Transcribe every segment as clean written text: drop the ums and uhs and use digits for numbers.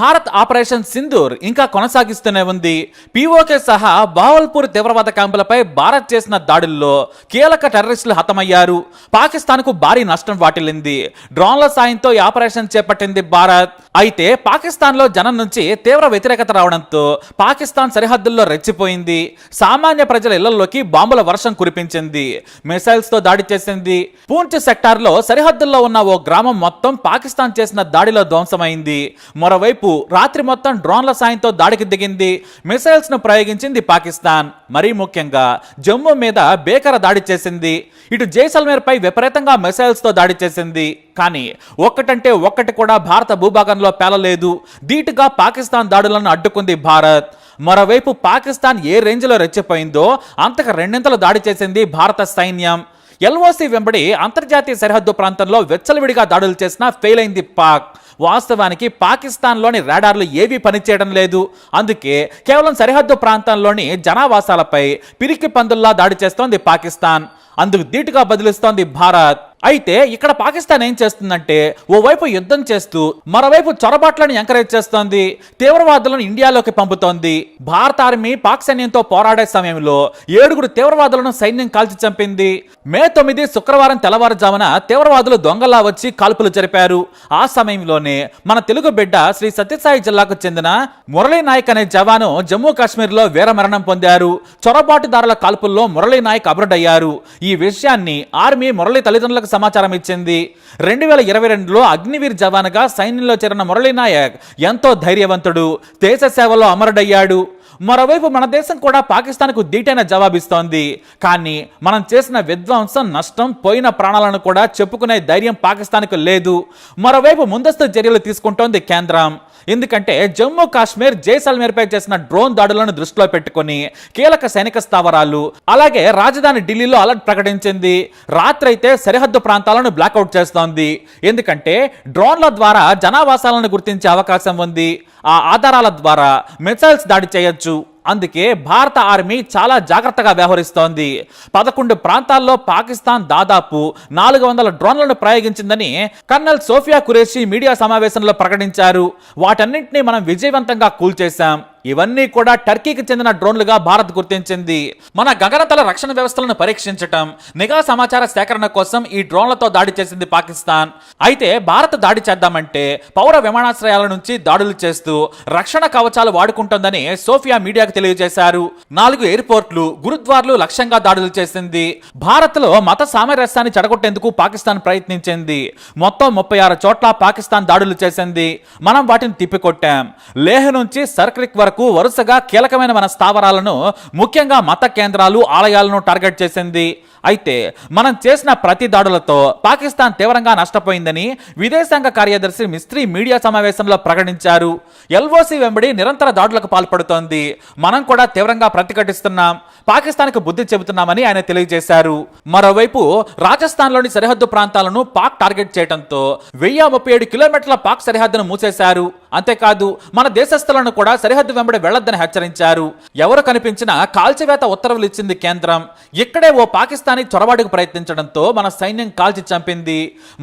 Bharat operation Sindoor ఇంకా కొనసాగిస్తూనే ఉంది. పీఓకే సహా బావల్పూర్ తీవ్రవాద క్యాంపులపై భారత్ చేసిన దాడుల్లో కీలక టెర్రరిస్టులు హతమయ్యారు. పాకిస్తాన్కు భారీ నష్టం వాటిల్లింది. డ్రోన్ల సాయంతో ఈ ఆపరేషన్ చేపట్టింది భారత్. అయితే పాకిస్తాన్లో జనం నుంచి తీవ్ర వ్యతిరేకత రావడంతో పాకిస్తాన్ సరిహద్దుల్లో రెచ్చిపోయింది. సామాన్య ప్రజల ఇళ్లలోకి బాంబుల వర్షం కురిపించింది. మిసైల్స్ తో దాడి చేసింది. పూంచ్ సెక్టార్లో సరిహద్దుల్లో ఉన్న ఓ గ్రామం మొత్తం పాకిస్తాన్ చేసిన దాడిలో ధ్వంసమైంది. మరోవైపు రాత్రి మొత్తం డ్రోన్ల సాయంతో దాడికి దిగింది. మిసైల్స్ ను ప్రయోగించింది పాకిస్తాన్. మరీ ముఖ్యంగా జమ్మూ మీద భీకర దాడి చేసింది. ఇటు జైసల్మేర్ పై విపరీతంగా మిసైల్స్ తో దాడి చేసింది. కానీ ఒక్కటంటే ఒక్కటి కూడా భారత భూభాగంలో పేలలేదు. ధీటుగా పాకిస్తాన్ దాడులను అడ్డుకుంది భారత్. మరోవైపు పాకిస్తాన్ ఏ రేంజ్లో రెచ్చిపోయిందో అంతకు రెండింతలు దాడి చేసింది భారత సైన్యం. ఎల్ఓసి వెంబడి అంతర్జాతీయ సరిహద్దు ప్రాంతంలో వెచ్చలవిడిగా దాడులు చేసినా ఫెయిల్ అయింది పాక్. వాస్తవానికి పాకిస్తాన్లోని రాడార్లు ఏవీ పనిచేయడం లేదు. అందుకే కేవలం సరిహద్దు ప్రాంతంలోని జనావాసాలపై పిరికి పందుల్లా దాడి చేస్తోంది పాకిస్తాన్. అందుకు ధీటుగా బదిలిస్తోంది భారత్. అయితే ఇక్కడ పాకిస్తాన్ ఏం చేస్తుందంటే ఓవైపు యుద్ధం చేస్తూ మరోవైపు చొరబాట్లను ఎంకరేజ్ చేస్తోంది. తీవ్రవాదులను ఇండియాలోకి పంపుతోంది. భారత ఆర్మీ పాక్ సైన్యంతో పోరాడే సమయంలో 7 తీవ్రవాదులను సైన్యం కాల్చి చంపింది. మే 9 శుక్రవారం తెల్లవారుజామున తీవ్రవాదులు దొంగలా వచ్చి కాల్పులు జరిపారు. ఆ సమయంలోనే మన తెలుగు బిడ్డ శ్రీ సత్యసాయి జిల్లాకు చెందిన మురళీ నాయక్ అనే జవాను జమ్మూ కాశ్మీర్లో వీరమరణం పొందారు. చొరబాటుదారుల కాల్పుల్లో మురళీ నాయక్ అమరుడయ్యారు. ఈ విషయాన్ని ఆర్మీ మురళీ తల్లిదండ్రులకు సమాచారం ఇచ్చింది. 2022లో అగ్నివీర్ జవాన్గా సైన్యంలో చేరిన మురళీ నాయక్ ఎంతో ధైర్యవంతుడు. దేశ సేవలో అమరుడయ్యాడు. మరోవైపు మన దేశం కూడా పాకిస్తాన్కు ధీటైన జవాబిస్తోంది. కానీ మనం చేసిన విధ్వంసం, నష్టం, పోయిన ప్రాణాలను కూడా చెప్పుకునే ధైర్యం పాకిస్తాన్కు లేదు. మరోవైపు ముందస్తు చర్యలు తీసుకుంటోంది కేంద్రం. ఎందుకంటే జమ్మూ కాశ్మీర్ జైసల్మేర్ పై చేసిన డ్రోన్ దాడులను దృష్టిలో పెట్టుకుని కీలక సైనిక స్థావరాలు అలాగే రాజధాని ఢిల్లీలో అలర్ట్ ప్రకటించింది. రాత్రైతే సరిహద్దు ప్రాంతాలను బ్లాక్అవుట్ చేస్తోంది. ఎందుకంటే డ్రోన్ల ద్వారా జనావాసాలను గుర్తించే అవకాశం ఉంది. ఆ ఆధారాల ద్వారా మిసైల్స్ దాడి చేయొచ్చు. అందుకే భారత ఆర్మీ చాలా జాగ్రత్తగా వ్యవహరిస్తోంది. 11 ప్రాంతాల్లో పాకిస్తాన్ దాదాపు 400 డ్రోన్లను ప్రయోగించిందని కర్నల్ సోఫియా ఖురేషీ మీడియా సమావేశంలో ప్రకటించారు. వాటన్నింటినీ మనం విజయవంతంగా కూల్చేశాం. ఇవన్నీ కూడా టర్కీకి చెందిన డ్రోన్లుగా భారత్ గుర్తించింది. మన గగనతల రక్షణ వ్యవస్థలను పరీక్షించటం, నిఘా సమాచార సేకరణ కోసం ఈ డ్రోన్లతో దాడి చేసింది పాకిస్తాన్. అయితే భారత్ దాడి చేద్దామంటే పౌర విమానాశ్రయాల నుంచి దాడులు చేస్తూ రక్షణ కవచాలు వాడుకుంటోందని సోఫియా మీడియాకు తెలియజేశారు. 4 ఎయిర్పోర్ట్లు, గురుద్వార్లు లక్ష్యంగా దాడులు చేసింది. భారత్లో మత సామరస్యాన్ని చెడగొట్టేందుకు పాకిస్తాన్ ప్రయత్నించింది. మొత్తం 36 చోట్ల పాకిస్తాన్ దాడులు చేసింది. మనం వాటిని తిప్పికొట్టాం. లేహ్ నుంచి సర్క్రిక్ వరకు వరుసగా కీలకమైన మన స్థావరాలను, ముఖ్యంగా మత కేంద్రాలు, ఆలయాలను టార్గెట్ చేసింది. అయితే మనం చేసిన ప్రతి దాడులతో పాకిస్తాన్ తీవ్రంగా నష్టపోయిందని విదేశాంగ కార్యదర్శి మిస్త్రీ మీడియా సమావేశంలో ప్రకటించారు. ఎల్ఓసి వెంబడి నిరంతర దాడులకు పాల్పడుతోంది. మనం కూడా తీవ్రంగా ప్రతిఘటిస్తున్నాం, పాకిస్తాన్కు బుద్ధి చెబుతున్నామని ఆయన తెలియజేశారు. మరోవైపు రాజస్థాన్లోని సరిహద్దు ప్రాంతాలను పాక్ టార్గెట్ చేయడంతో 1037 కిలోమీటర్ల పాక్ సరిహద్దును మూసేశారు. అంతేకాదు మన దేశస్థులను కూడా సరిహద్దు వెంబడి వెళ్లొద్దని హెచ్చరించారు. ఎవరు కనిపించినా కాల్చివేత ఉత్తర్వులు ఇచ్చింది కేంద్రం. ఇక్కడే ఓ పాకిస్తానీ చొరబాటుకు ప్రయత్నించడంతో మన సైన్యం కాల్చి చంపింది.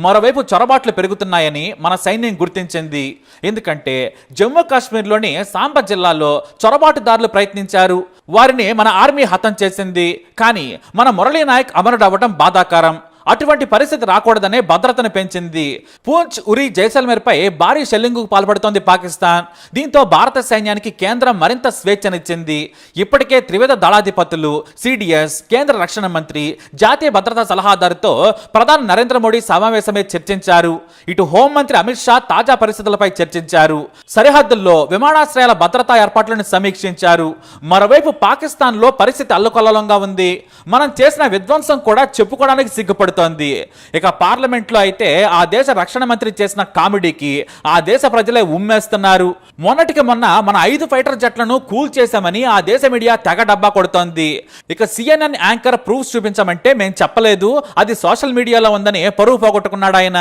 మరోవైపు చొరబాట్లు పెరుగుతున్నాయని మన సైన్యం గుర్తించింది. ఎందుకంటే జమ్మూ కాశ్మీర్లోని సాంబా జిల్లాలో చొరబాటుదారులు ప్రయత్నించారు. వారిని మన ఆర్మీ హతం చేసింది. కానీ మన మురళీ నాయక్ అమరుడవ్వడం బాధాకరం. అటువంటి పరిస్థితి రాకూడదనే భద్రతను పెంచింది. పూంచ్, ఉరి, జైసల్మేర్ పై భారీ షెల్లింగ్కు పాల్పడుతోంది పాకిస్తాన్. దీంతో భారత సైన్యానికి కేంద్రం మరింత స్వేచ్ఛనిచ్చింది. ఇప్పటికే త్రివిధ దళాధిపతులు, సిడిఎస్, కేంద్ర రక్షణ మంత్రి, జాతీయ భద్రతా సలహాదారుతో ప్రధాని నరేంద్ర మోడీ సమావేశమే చర్చించారు. ఇటు హోంమంత్రి అమిత్ షా తాజా పరిస్థితులపై చర్చించారు. సరిహద్దుల్లో విమానాశ్రయాల భద్రతా ఏర్పాట్లను సమీక్షించారు. మరోవైపు పాకిస్తాన్లో పరిస్థితి అల్లకొల్లంగా ఉంది. మనం చేసిన విధ్వంసం కూడా చెప్పుకోవడానికి సిగ్గుపడుతుంది. ఇక పార్లమెంట్లో అయితే ఆ దేశ రక్షణ మంత్రి చేసిన కామెడీకి ఆ దేశ ప్రజలే ఉమ్మేస్తున్నారు. మొన్నటికి మొన్న మన 5 ఫైటర్ జట్లను కూల్ చేశామని ఆ దేశ మీడియా తెగ డబ్బా కొడుతోంది. ఇక సిఎన్ఎన్ యాంకర్ ప్రూఫ్స్ చూపించమంటే మేం చెప్పలేదు, అది సోషల్ మీడియాలో ఉందని పరువు పోగొట్టుకున్నాడు ఆయన.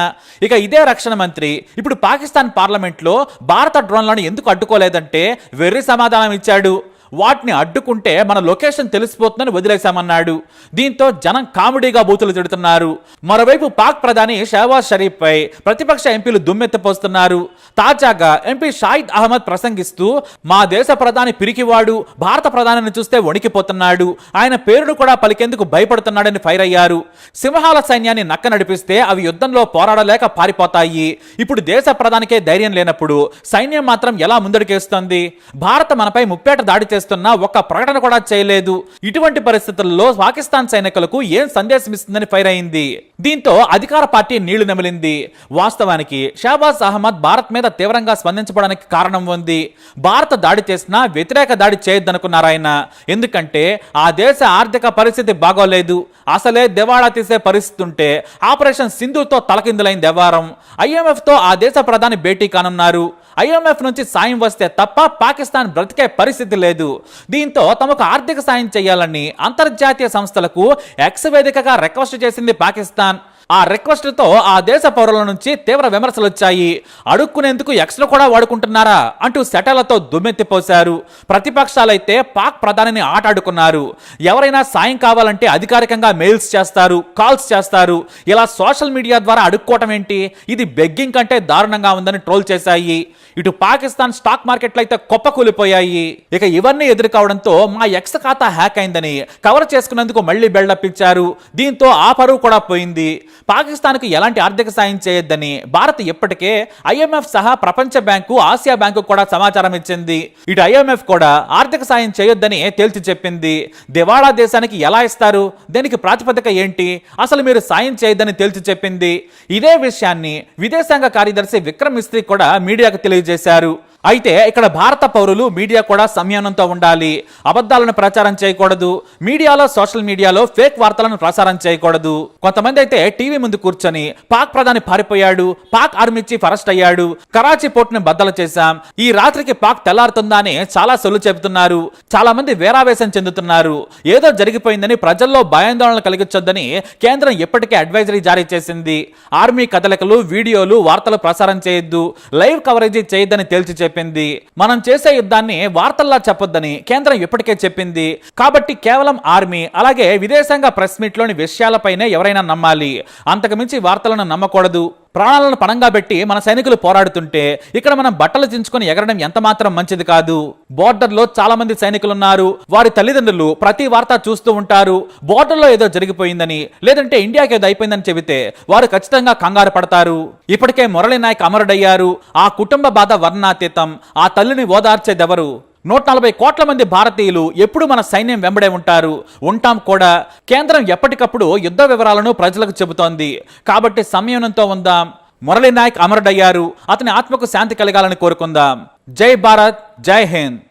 ఇక ఇదే రక్షణ మంత్రి ఇప్పుడు పాకిస్తాన్ పార్లమెంట్లో భారత డ్రోన్లను ఎందుకు అడ్డుకోలేదంటే వెర్రి సమాధానం ఇచ్చాడు. వాటిని అడ్డుకుంటే మన లొకేషన్ తెలిసిపోతుందని వదిలేశామన్నాడు. దీంతో జనం కామెడీగా బూతులు తిడుతున్నారు. మరోవైపు పాక్ ప్రధాని షహబాజ్ షరీఫ్ పై ప్రతిపక్ష ఎంపీలు దుమ్మెత్తిపోస్తున్నారు. తాజాగా ఎంపీ షాహిద్ అహ్మద్ ప్రసంగిస్తూ మా దేశ ప్రధాని పిరికివాడు, భారత ప్రధానిని చూస్తే వణికిపోతున్నాడు, ఆయన పేరును కూడా పలికేందుకు భయపడుతున్నాడని ఫైర్ అయ్యారు. సింహాల సైన్యాన్ని నక్క నడిపిస్తే అవి యుద్ధంలో పోరాడలేక పారిపోతాయి. ఇప్పుడు దేశ ప్రధానికే ధైర్యం లేనప్పుడు సైన్యం మాత్రం ఎలా ముందడుకేస్తుంది? భారత మనపై ముప్పేట దాడి చేస్తున్నా ఒక్క ప్రకటన కూడా చేయలేదు. ఇటువంటి పరిస్థితుల్లో పాకిస్తాన్ సైనికులకు ఏం సందేశం ఇస్తుందని ఫైర్ అయింది. దీంతో అధికార పార్టీ నీళ్లు నమిలింది. వాస్తవానికి షహబాజ్ అహ్మద్ భారత్ మీద తీవ్రంగా స్పందించడానికి కారణం ఉంది. భారత దాడి చేసినా వ్యతిరేక దాడి చేయొద్దనుకున్నారు ఆయన. ఎందుకంటే ఆ దేశ ఆర్థిక పరిస్థితి బాగోలేదు, అసలే దివాళా తీసే పరిస్థితి ఉంటే ఆపరేషన్ సింధూర్తో తలకిందులైన వ్యవహారం. IMF తో ఆ దేశ ప్రధాని భేటీ కానున్నారు. IMF నుంచి సాయం వస్తే తప్ప పాకిస్తాన్ బ్రతికే పరిస్థితి లేదు. దీంతో తమకు ఆర్థిక సాయం చేయాలని అంతర్జాతీయ సంస్థలకు ఎక్స్ వేదికగా రిక్వెస్ట్ చేసింది పాకిస్తాన్. ఆ రిక్వెస్ట్ తో ఆ దేశ పౌరుల నుంచి తీవ్ర విమర్శలు వచ్చాయి. అడుక్కునేందుకు ఎక్స్ను కూడా వాడుకుంటున్నారా అంటూ సెటలతో దుమ్మెత్తిపోశారు. ప్రతిపక్షాలైతే పాక్ ప్రధానిని ఆటాడుకున్నారు. ఎవరైనా సాయం కావాలంటే అధికారికంగా మెయిల్స్ చేస్తారు, కాల్స్ చేస్తారు. ఇలా సోషల్ మీడియా ద్వారా అడుక్కోవటం ఏంటి? ఇది బెగ్గింగ్ కంటే దారుణంగా ఉందని ట్రోల్ చేశాయి. ఇటు పాకిస్తాన్ స్టాక్ మార్కెట్లు అయితే కుప్పకూలిపోయాయి. ఇక ఇవన్నీ ఎదుర్కోవడంతో మా ఎక్స్ ఖాతా హ్యాక్ అయిందని కవర్ చేసుకున్నందుకు మళ్లీ బిల్డప్ ఇచ్చారు. దీంతో ఆ పరువు కూడా పోయింది. పాకిస్తాన్కు ఎలాంటి ఆర్థిక సాయం చేయొద్దని భారత్ ఇప్పటికే IMF సహా ప్రపంచ బ్యాంకు, ఆసియా బ్యాంకు కూడా సమాచారం ఇచ్చింది. ఇటు IMF కూడా ఆర్థిక సాయం చేయొద్దని తేల్చి చెప్పింది. దివాళా దేశానికి ఎలా ఇస్తారు, దీనికి ప్రాతిపదిక ఏంటి, అసలు మీరు సాయం చేయొద్దని తేల్చి చెప్పింది. ఇదే విషయాన్ని విదేశాంగ కార్యదర్శి విక్రమ్ మిస్త్రీ కూడా మీడియాకు తెలియజేశారు. అయితే ఇక్కడ భారత పౌరులు, మీడియా కూడా సంయమనంతో ఉండాలి. అబద్ధాలను ప్రచారం చేయకూడదు. మీడియాలో, సోషల్ మీడియాలో ఫేక్ వార్తలను ప్రసారం చేయకూడదు. కొంతమంది అయితే టీవీ ముందు కూర్చొని పాక్ ప్రధాని పారిపోయాడు, పాక్ ఆర్మీ చీఫ్ అరెస్ట్ అయ్యాడు, కరాచీ పోర్టును బద్దలు చేశాం, ఈ రాత్రికి పాక్ తెల్లారుతుందా అని చాలా సొల్లు చెబుతున్నారు. చాలా మంది వేరావేశం చెందుతున్నారు. ఏదో జరిగిపోయిందని ప్రజల్లో భయాందోళన కలిగించొద్దని కేంద్రం ఇప్పటికే అడ్వైజరీ జారీ చేసింది. ఆర్మీ కదలికలు, వీడియోలు, వార్తలు ప్రసారం చేయొద్దు, లైవ్ కవరేజీ చేయొద్దని తేల్చి చెప్పింది. మనం చేసే యుద్ధాన్ని వార్తల్లా చెప్పొద్దని కేంద్రం ఇప్పటికే చెప్పింది. కాబట్టి కేవలం ఆర్మీ అలాగే విదేశాంగ ప్రెస్ మీట్ లోని విషయాలపైనే ఎవరైనా నమ్మాలి. అంతకుమించి వార్తలను నమ్మకూడదు. ప్రాణాలను పణంగా పెట్టి మన సైనికులు పోరాడుతుంటే ఇక్కడ మనం బట్టలు చించుకొని ఎగరడం ఎంత మాత్రం మంచిది కాదు. బోర్డర్లో చాలా మంది సైనికులున్నారు. వారి తల్లిదండ్రులు ప్రతి వార్త చూస్తూ ఉంటారు. బోర్డర్లో ఏదో జరిగిపోయిందని, లేదంటే ఇండియాకి ఏదో అయిపోయిందని చెబితే వారు ఖచ్చితంగా కంగారు పడతారు. ఇప్పటికే మురళీ నాయక్ అమరుడయ్యారు. ఆ కుటుంబ బాధ వర్ణాతీతం. ఆ తల్లిని ఓదార్చేదెవరు? 140 కోట్ల మంది భారతీయులు ఎప్పుడు మన సైన్యం వెంబడే ఉంటాం కూడా. కేంద్రం ఎప్పటికప్పుడు యుద్ధ వివరాలను ప్రజలకు చెబుతోంది. కాబట్టి సంయమనంతో ఉందాం. మురళీ నాయక్ అమరుడయ్యారు. అతని ఆత్మకు శాంతి కలగాలని కోరుకుందాం. జై భారత్, జై హింద్.